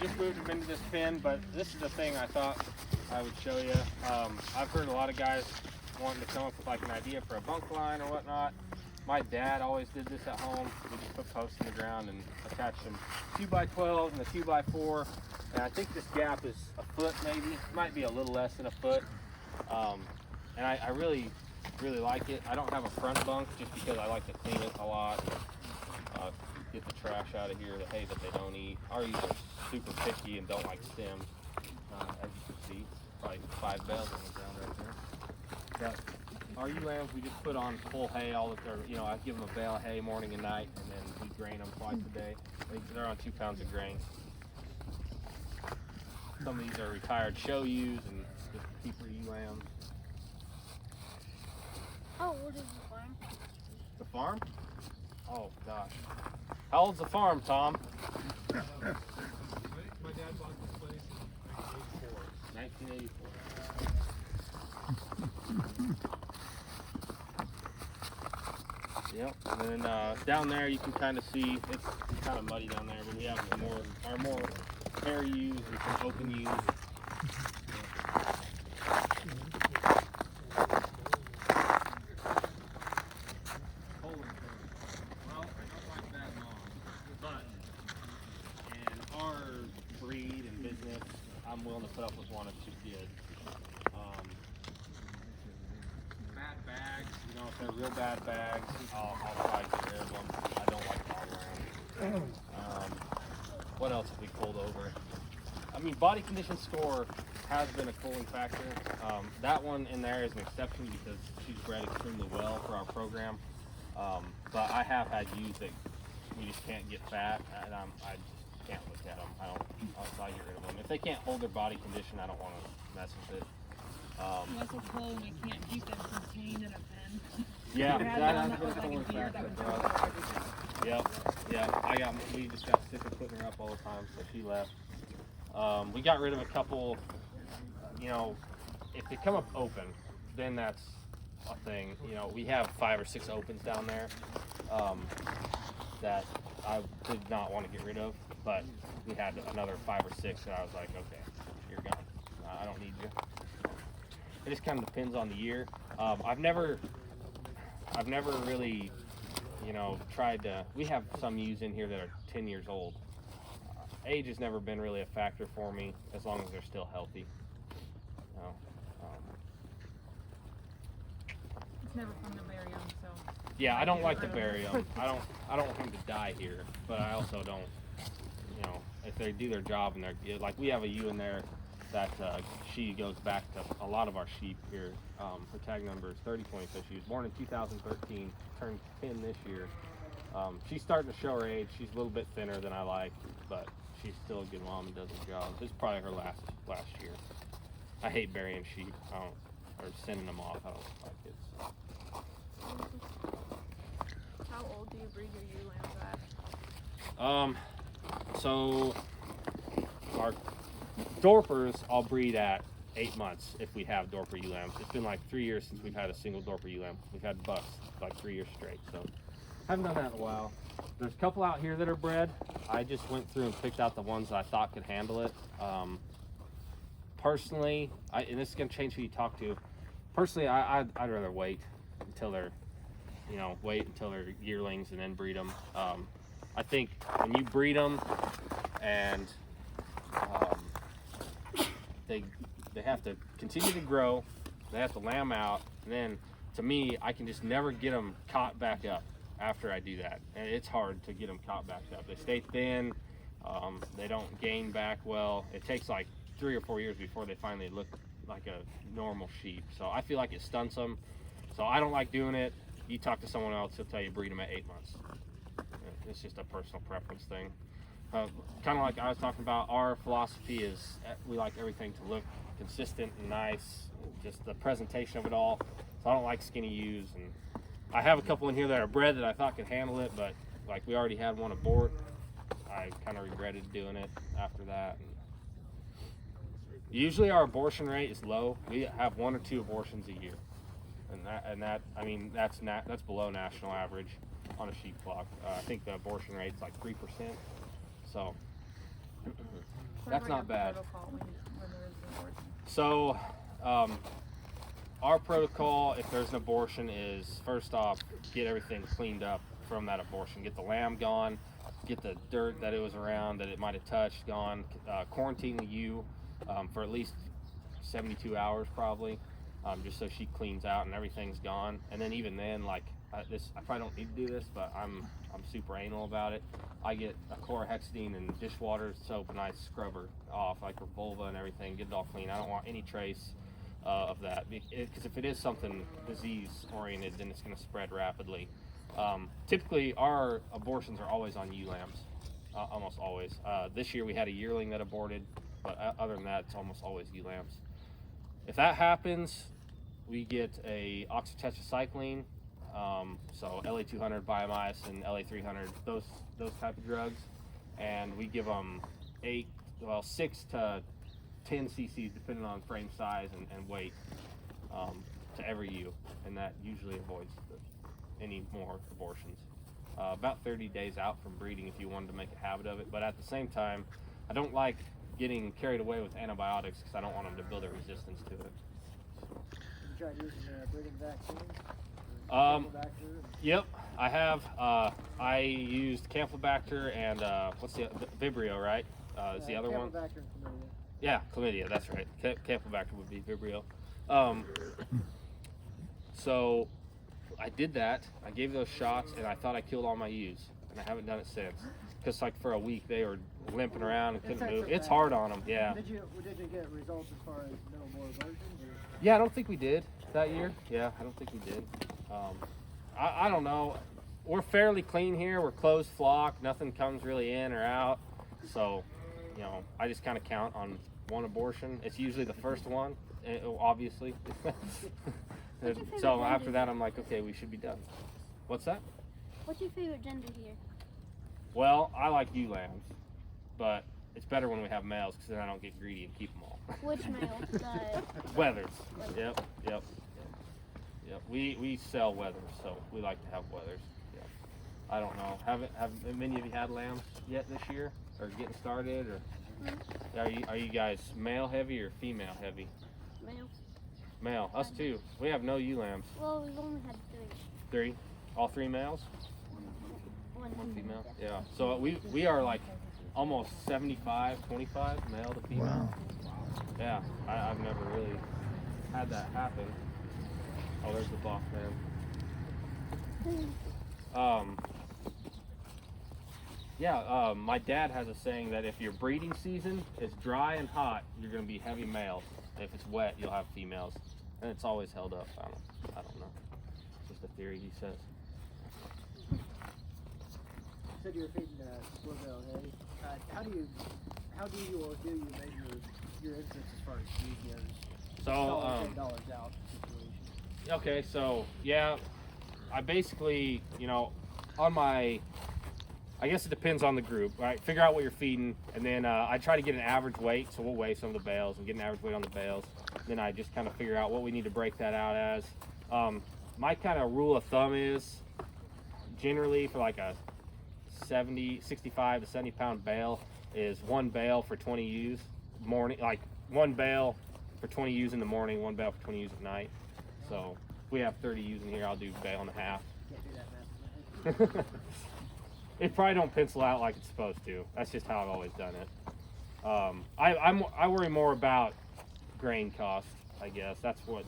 just moved them into this pen, but this is the thing I thought I would show you. I've heard a lot of guys wanting to come up with like an idea for a bunk line or whatnot. My dad always did this at home. We just put posts in the ground and attach some 2x12 and a 2x4. And I think this gap is a foot maybe. It might be a little less than a foot. And I really like it. I don't have a front bunk just because I like to clean it a lot. Get the trash out of here, the hay that they don't eat. Our ewes are super picky and don't like stems. As you can see, probably 5 bales on the ground right there. But our ewe lambs, we just put on full hay all that they're, I give them a bale of hay morning and night, and then we grain them twice a day. They're on 2 pounds of grain. Some of these are retired show ewes and just keeper ewe lambs. Oh, what is the farm? The farm? Oh gosh. How old's the farm, Tom? My dad bought this place in 1984. Yep. And then down there you can kind of see it's kind of muddy down there, but we have our more hair ewes and some open ewes. I'm willing to put up with one if she's good. Bad bags, if they're real bad bags, I'll try to get rid of them. I don't like them all around. What else have we pulled over? I mean, body condition score has been a cooling factor. That one in there is an exception because she's bred extremely well for our program. But I have had ewes that we just can't get fat, and I just can't look at them. I'll get rid of them. If they can't hold their body condition, I don't want to mess with it. That's a cold and I can't keep them contained in a pen. Yeah, that that's was a like cooling a deer that factor would for jump us. over everything. Yep. We just got sick of putting her up all the time, so she left. We got rid of a couple, if they come up open, then that's a thing. We have 5 or 6 opens down there that I did not want to get rid of, but we had another 5 or 6 and I was like, okay, you're gone. I don't need you. It just kind of depends on the year. I've never really, tried to. We have some ewes in here that are 10 years old. Age has never been really a factor for me as long as they're still healthy. It's never fun to bury them, so. Yeah, I don't like to bury them. I don't want them to die here, but I also don't. If they do their job and they're like, we have a ewe in there that she goes back to a lot of our sheep here. Her tag number is 3025. She was born in 2013, turned 10 this year. She's starting to show her age. She's a little bit thinner than I like, but she's still a good mom and does her job. This is probably her last year. I hate burying sheep. Or sending them off. I don't like it. So. How old do you breed your ewe lambs at? So our Dorpers I'll breed at 8 months if we have Dorper ewe lambs. It's been like 3 years since we've had a single Dorper ewe lamb. We've had bucks like 3 years straight, so haven't done that in a while. There's a couple out here that are bred. I just went through and picked out the ones that I thought could handle it. Personally, and this is gonna change who you talk to. Personally, I'd rather wait until they're, wait until they're yearlings and then breed them. I think when you breed them and they have to continue to grow, they have to lamb out, and then to me, I can just never get them caught back up after I do that. And it's hard to get them caught back up. They stay thin, they don't gain back well. It takes like 3 or 4 years before they finally look like a normal sheep. So I feel like it stunts them. So I don't like doing it. You talk to someone else, he'll tell you breed them at 8 months. It's just a personal preference thing. Kind of like I was talking about, our philosophy is we like everything to look consistent and nice, just the presentation of it all. So I don't like skinny ewes, and I have a couple in here that are bred that I thought could handle it, but like we already had one abort. I kind of regretted doing it after that. And usually our abortion rate is low. We have 1 or 2 abortions a year, and that's below national average on a sheep flock. I think the abortion rate's like 3%. So That's not bad. Protocol when there is an abortion? So, our protocol, if there's an abortion, is first off, get everything cleaned up from that abortion. Get the lamb gone, get the dirt that it was around, that it might have touched, gone. Quarantine the ewe for at least 72 hours probably, just so she cleans out and everything's gone. And then even then, like I probably don't need to do this, but I'm super anal about it. I get a chlorhexidine and dishwater soap, and I scrub her off, like her vulva and everything, get it all clean. I don't want any trace of that, because if it is something disease oriented, then it's going to spread rapidly. Typically, our abortions are always on ewe lambs, almost always. This year we had a yearling that aborted, but other than that, it's almost always ewe lambs. If that happens, we get a oxytetracycline, so LA200, Biomycin, LA300, those type of drugs, and we give them 6 to 10 cc's depending on frame size and weight to every ewe, and that usually avoids any more abortions. About 30 days out from breeding if you wanted to make a habit of it, but at the same time, I don't like getting carried away with antibiotics because I don't want them to build a resistance to it. You tried using breeding vaccines? Yep, I have. I used Campylobacter and what's the Vibrio, right? Is the other one? Campylobacter and chlamydia. Yeah, chlamydia. That's right. Campylobacter would be Vibrio. So I did that. I gave those shots, and I thought I killed all my ewes, and I haven't done it since. Because like for a week they were limping around and couldn't move. It's hard on them. Yeah. Did you get results as far as no more abortions? Yeah, I don't think we did that year. Yeah, I don't think we did. I don't know. We're fairly clean here. We're closed flock. Nothing comes really in or out. So, you know, I just kind of count on one abortion. It's usually the first one, obviously. So after that, I'm like, okay, we should be done. What's that? What's your favorite gender here? Well, I like ewe lambs, but it's better when we have males because then I don't get greedy and keep them all. Which male? Weathers. Yep. We sell weathers, so we like to have weathers. Yep. I don't know. Have many of you had lambs yet this year, or getting started, or are you guys male heavy or female heavy? Male. Male. Us too. We have no ewe lambs. Well, we've only had 3. 3. All 3 males. One Female. Yeah. So we are like almost 75-25 male to female. Wow. Yeah. I've never really had that happen. Oh, there's the boss man. My dad has a saying that if your breeding season is dry and hot, you're going to be heavy males. If it's wet, you'll have females, and it's always held up. I don't know. It's just a theory, he says. You said you were feeding split bale hay. How do you measure your inputs as far as feed goes? So $10 out situation. okay, so yeah, I basically, on my, I guess it depends on the group, right? Figure out what you're feeding, and then I try to get an average weight, so we'll weigh some of the bales and get an average weight on the bales. Then I just kind of figure out what we need to break that out as. My kind of rule of thumb is generally for like a 65 to 70 pound bale is 1 bale for 20 ewes morning, like 1 bale for 20 ewes in the morning, 1 bale for 20 ewes at night. So if we have 30 ewes in here, I'll do bale and a half. Can't do that math. It probably don't pencil out like it's supposed to. That's just how I've always done it. I worry more about grain cost, I guess. That's where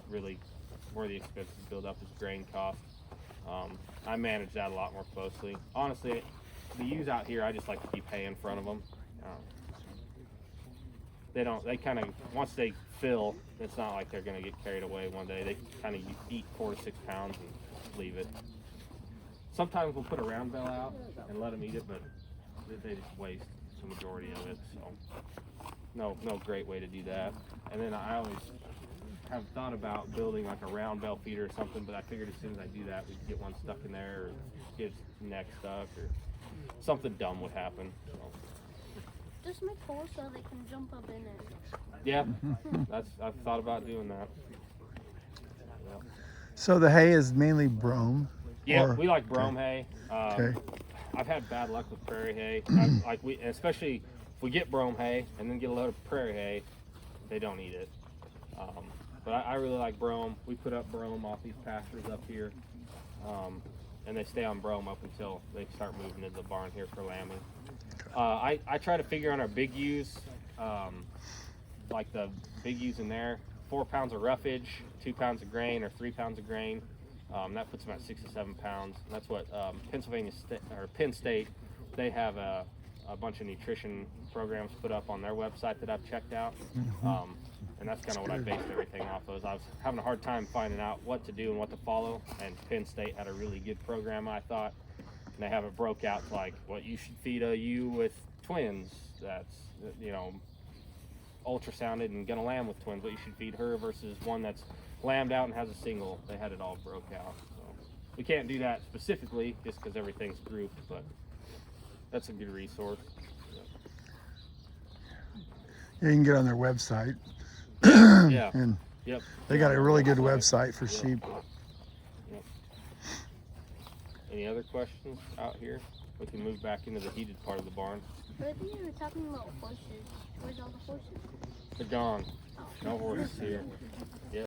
the expenses build up is grain cost. I manage that a lot more closely. Honestly, the ewes out here, I just like to keep hay in front of them. They kind of, once they fill, it's not like they're going to get carried away one day. They kind of eat 4 to 6 pounds and leave it. Sometimes we'll put a round bale out and let them eat it, but they just waste the majority of it. So no great way to do that. And then I always have thought about building like a round bale feeder or something, but I figured as soon as I do that, we'd get one stuck in there or get its neck stuck or something dumb would happen. So. Just make holes so they can jump up in it. Yeah, I've thought about doing that. Yeah. So the hay is mainly brome? Yeah, or, we like brome hay. Okay. I've had bad luck with prairie hay. Especially we get brome hay and then get a load of prairie hay, they don't eat it. But I really like brome. We put up brome off these pastures up here, and they stay on brome up until they start moving into the barn here for lambing. I try to figure on our big ewes, like the big ewes in there, 4 pounds of roughage, 2 pounds of grain, or 3 pounds of grain. That puts them at 6 to 7 pounds. That's what Penn State, they have a bunch of nutrition programs put up on their website that I've checked out. And that's kind of what I based everything off of. I was having a hard time finding out what to do and what to follow, and Penn State had a really good program, I thought. And they have it broke out to like what you should feed a ewe with twins that's, you know, ultrasounded and gonna lamb with twins, what you should feed her versus one that's lambed out and has a single. They had it all broke out. So we can't do that specifically just because everything's grouped, but that's a good resource. You can get on their website. Yeah. And Yep. they got a really good website for sheep. Yep. Any other questions out here? We can move back into the heated part of the barn. But I think you were talking about horses. Where's all the horses? They're gone. No horses here.